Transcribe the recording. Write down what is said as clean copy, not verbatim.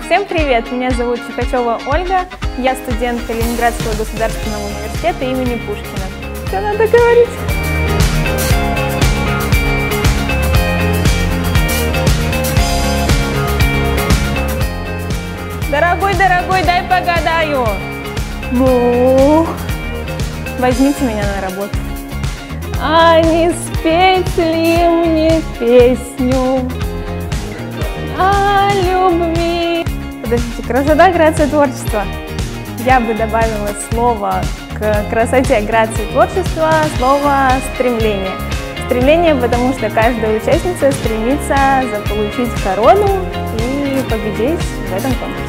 Всем привет! Меня зовут Чихачева Ольга, я студент Калининградского государственного университета имени Пушкина. Что надо говорить? Дорогой, дай погадаю! Ну, возьмите меня на работу. А не спеть ли мне песню о любви? Подождите, красота, грация, творчество. Я бы добавила слово к красоте, грации, творчества, слово стремление. Стремление, потому что каждая участница стремится заполучить корону и победить в этом конкурсе.